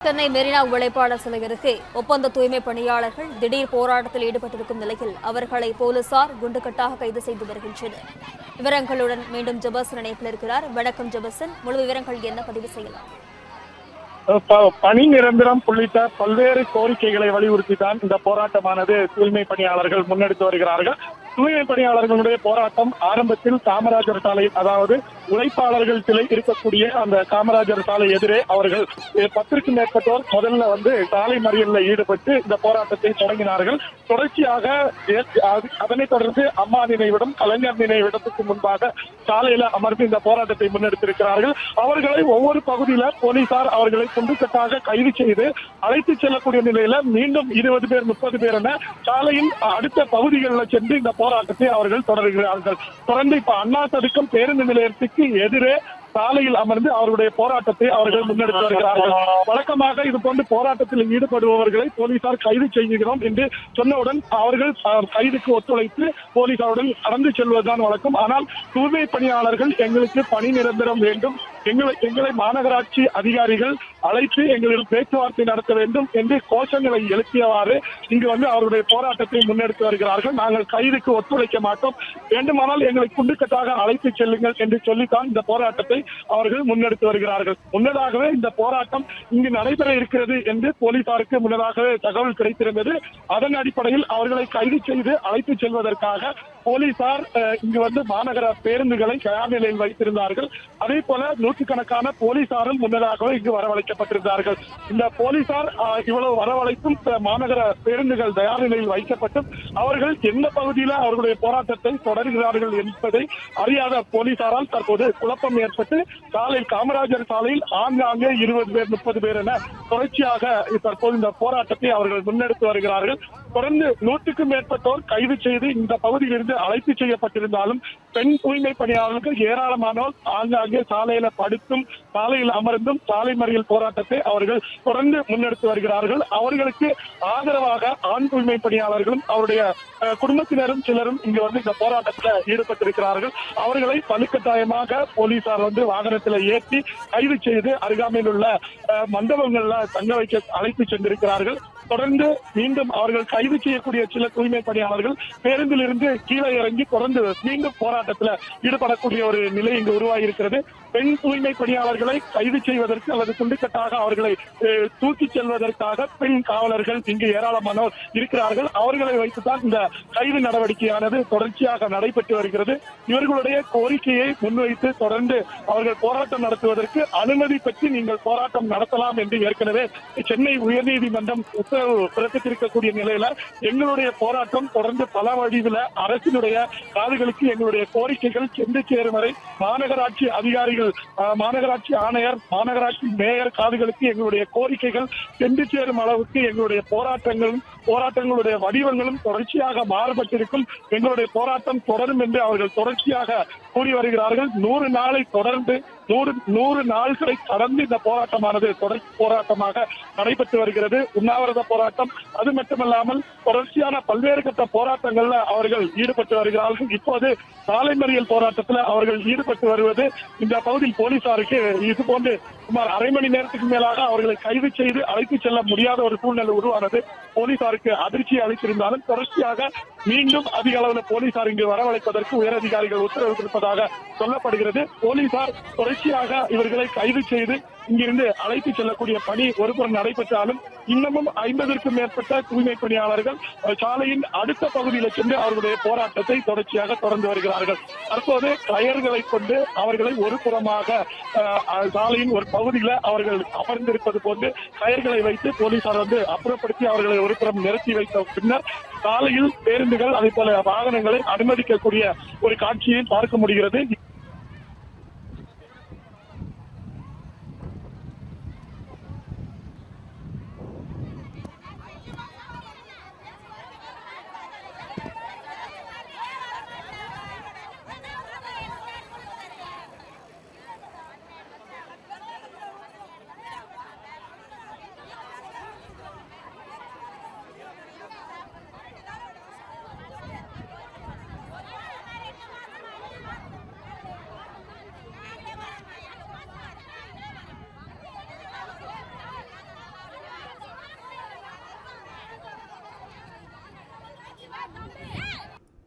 சென்னை மெரினா உழைப்பாளர் சிலை அருகே ஒப்பந்த தூய்மை பணியாளர்கள் திடீர் போராட்டத்தில் ஈடுபட்டிருக்கும் நிலையில் அவர்களை போலீசார் குண்டுக்கட்டாக கைது செய்து வருகின்றனர். விவரங்களுடன் மீண்டும் ஜெபர்சன் இணைப்பில் இருக்கிறார். வணக்கம் ஜெபர்சன், முழு விவரங்கள் என்ன பதிவு செய்யலாம்? பணி நிரந்தரம் உள்ளிட்ட பல்வேறு கோரிக்கைகளை வலியுறுத்தி தான் இந்த போராட்டமானது தூய்மை பணியாளர்கள் முன்னெடுத்து வருகிறார்கள். தூய்மை பணியாளர்களுடைய போராட்டம் ஆரம்பத்தில் காமராஜர் சாலை, அதாவது உழைப்பாளர்கள் சிலை இருக்கக்கூடிய அந்த காமராஜர் சாலை எதிரே அவர்கள் 10க்கும் மேற்பட்டோர் முதல்ல சாலை மறியலில் ஈடுபட்டு இந்த போராட்டத்தை தொடங்கினார்கள். தொடர்ச்சியாக அதனைத் தொடர்ந்து அம்மா நினைவிடம், கலைஞர் நினைவிடத்துக்கு முன்பாக சாலையில அமர்ந்து இந்த போராட்டத்தை முன்னெடுத்திருக்கிறார்கள். அவர்களை ஒவ்வொரு பகுதியில போலீசார் அவர்களை குண்டுக்கட்டாக கைது செய்து அழைத்து செல்லக்கூடிய நிலையில மீண்டும் 20 பேர் 30 பேர் என சாலையின் அடுத்த பகுதிகளில் சென்று இந்த போராட்டத்தை அவர்கள் தொடர்கிறார்கள். தொடர்ந்து இப்ப அண்ணா சதுக்கம் பேருந்து நிலையத்துக்கு எதிரே சாலையில் அமர்ந்து அவர்களுடைய போராட்டத்தை அவர்கள் முன்னெடுத்து வருகிறார்கள். வழக்கமாக இது போன்று போராட்டத்தில் ஈடுபடுபவர்களை போலீசார் கைது செய்கிறோம் என்று சொன்னவுடன் அவர்கள் கைதுக்கு ஒத்துழைத்து போலீசாருடன் கடந்து செல்வதுதான் வழக்கம். ஆனால் தூய்மை பணியாளர்கள் எங்களுக்கு பணி நிரந்தரம் வேண்டும், எங்களை மாநகராட்சி அதிகாரிகள் அழைத்து எங்களிடம் பேச்சுவார்த்தை நடத்த வேண்டும் என்று கோஷங்களை எழுப்பியவாறு இங்கு அவருடைய போராட்டத்தை முன்னெடுத்து வருகிறார்கள். நாங்கள் கைதுக்கு ஒத்துழைக்க மாட்டோம், வேண்டுமானால் எங்களை குண்டுக்கட்டாக அழைத்து செல்லுங்கள் என்று சொல்லித்தான் இந்த போராட்டத்தை அவர்கள் முன்னெடுத்து வருகிறார்கள். முன்னதாகவே இந்த போராட்டம் இங்கு நடைபெற இருக்கிறது என்று போலீசாருக்கு முன்னதாகவே தகவல் கிடைத்திருந்தது. அதன் அடிப்படையில் அவர்களை கைது செய்து அழைத்து செல்வதற்காக போலீசார் இங்கு மாநகர பேருந்துகளை தயார் நிலையில் வைத்திருந்தார்கள். அதே போல நூற்றுக்கணக்கான போலீசாரும் முன்னதாகவே இங்கு வரவழைக்கப்பட்டிருந்தார்கள். இந்த போலீசார் இவ்வளவு வரவழைத்தும் மாநகர பேருந்துகள் தயார் நிலையில் வைக்கப்பட்டும் அவர்கள் எந்த பகுதியில் அவர்களுடைய போராட்டத்தை தொடர்கிறார்கள் என்பதை அறியாத போலீசாரால் தற்போது குழப்பம் ஏற்பட்டு காமராஜர் சாலையில் ஆங்காங்கே 20 பேர் 30 பேர் என தொடர்ச்சியாக தற்போது இந்த போராட்டத்தை அவர்கள் முன்னெடுத்து வருகிறார்கள். தொடர்ந்து 100க்கும் மேற்பட்டோர் கைது செய்து இந்த பகுதியிலிருந்து அழைத்து செய்யப்பட்டிருந்தாலும் பெண் தூய்மை பணியாளர்கள் ஏராளமானோர் ஆங்காங்கே சாலையில படுத்தும் சாலையில் அமர்ந்தும் சாலை மறியல் போராட்டத்தை அவர்கள் தொடர்ந்து முன்னெடுத்து வருகிறார்கள். அவர்களுக்கு ஆதரவாக ஆண் தூய்மை பணியாளர்களும் அவருடைய குடும்பத்தினரும் சிலரும் இங்கு இந்த போராட்டத்தில் ஈடுபட்டிருக்கிறார்கள். அவர்களை வலுக்கட்டாயமாக போலீசார் வாகனத்தில் ஏற்றி கைது செய்து அருகாமையில் உள்ள மண்டபங்கள்ல தங்க வைக்க அழைத்து சென்றிருக்கிறார்கள். தொடர்ந்து மீண்டும் அவர்கள் கைது செய்யக்கூடிய சில தூய்மை பணியாளர்கள் பேருந்தில் இருந்து கீழே இறங்கி தொடர்ந்து மீண்டும் போராட்டத்தில் ஈடுபடக்கூடிய ஒரு நிலை இங்கு உருவாகி இருக்கிறது. பெண் தூய்மை பணியாளர்களை கைது செய்வதற்கு அல்லது குண்டுக்கட்டாக அவர்களை தூக்கி செல்வதற்காக பெண் காவலர்கள் இங்கு ஏராளமானோர் இருக்கிறார்கள். அவர்களை வைத்துதான் இந்த கைது நடவடிக்கையானது தொடர்ச்சியாக நடைபெற்று வருகிறது. இவர்களுடைய கோரிக்கையை முன்வைத்து தொடர்ந்து அவர்கள் போராட்டம் நடத்துவதற்கு அனுமதி பெற்று நீங்கள் போராட்டம் நடத்தலாம் என்று ஏற்கனவே சென்னை உயர்நீதிமன்றம் உத்தரவு பிறப்பித்திருக்கக்கூடிய நிலையில எங்களுடைய போராட்டம் தொடர்ந்து பல வழிவில் அரசினுடைய காதுகளுக்கு எங்களுடைய கோரிக்கைகள் சென்று சேரும் வரை மாநகராட்சி அதிகாரிகள், மாநகராட்சி ஆணையர், மாநகராட்சி மேயர் காதுகளுக்கு எங்களுடைய கோரிக்கைகள் சென்று சேரும் அளவுக்கு எங்களுடைய போராட்டங்களுடைய வடிவங்களும் தொடர்ச்சியாக மாறுபட்டிருக்கும். எங்களுடைய போராட்டம் தொடரும் என்று அவர்கள் தொடர்ச்சியாக கூறி வருகிறார்கள். 100 நாளை தொடர்ந்து 100 நாட்களை கடந்து இந்த போராட்டமானது தொடர் போராட்டமாக நடைபெற்று வருகிறது. உண்ணாவிரத போராட்டம், அது மட்டுமல்லாமல் தொடர்ச்சியான பல்வேறு கட்ட போராட்டங்கள்ல அவர்கள் ஈடுபட்டு வருகிறார்கள். இப்போது சாலை மறியல் போராட்டத்தில் அவர்கள் ஈடுபட்டு வருவது இந்த பகுதியில் போலீசாருக்கு இது போன்று சுமார் அரை மணி நேரத்துக்கு மேலாக அவர்களை கைது செய்து அழைத்து செல்ல முடியாத ஒரு சூழ்நிலை உருவானது போலீசாருக்கு அதிர்ச்சியை அளித்திருந்தாலும் தொடர்ச்சியாக மீண்டும் அதிக அளவில் போலீசார் இங்கு வரவழைப்பதற்கு உயரதிகாரிகள் உத்தரவிட்டிருப்பதாக சொல்லப்படுகிறது. போலீசார் தொடர்ச்சியாக இவர்களை கைது செய்து இங்கிருந்து அழைத்து செல்லக்கூடிய பணி ஒருபுறம் நடைபெற்றாலும் இன்னமும் 50க்கும் மேற்பட்ட தூய்மை பணியாளர்கள் சாலையின் அடுத்த பகுதியில் சென்று அவர்களுடைய போராட்டத்தை தொடர்ச்சியாக தொடர்ந்து வருகிறார்கள். தற்போது கயர்களை கொண்டு அவர்களை ஒரு புறமாக சாலையின் ஒரு பகுதியில் அவர்கள் அமர்ந்திருப்பது போன்று கயர்களை வைத்து போலீசார் அப்புறப்படுத்தி அவர்களை ஒரு புறம் நிறுத்தி வைத்த பின்னர் சாலையில் பேருந்துகள் அதே போல வாகனங்களை அனுமதிக்கக்கூடிய ஒரு காட்சியை பார்க்க முடிகிறது.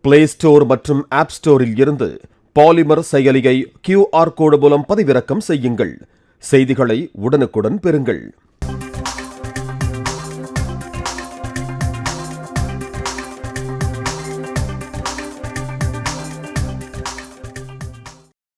பிளே ஸ்டோர் மற்றும் ஆப் ஸ்டோரில் இருந்து பாலிமர் செயலியை QR கோடு மூலம் பதிவிறக்கம் செய்யுங்கள். செய்திகளை உடனுக்குடன் பெறுங்கள்.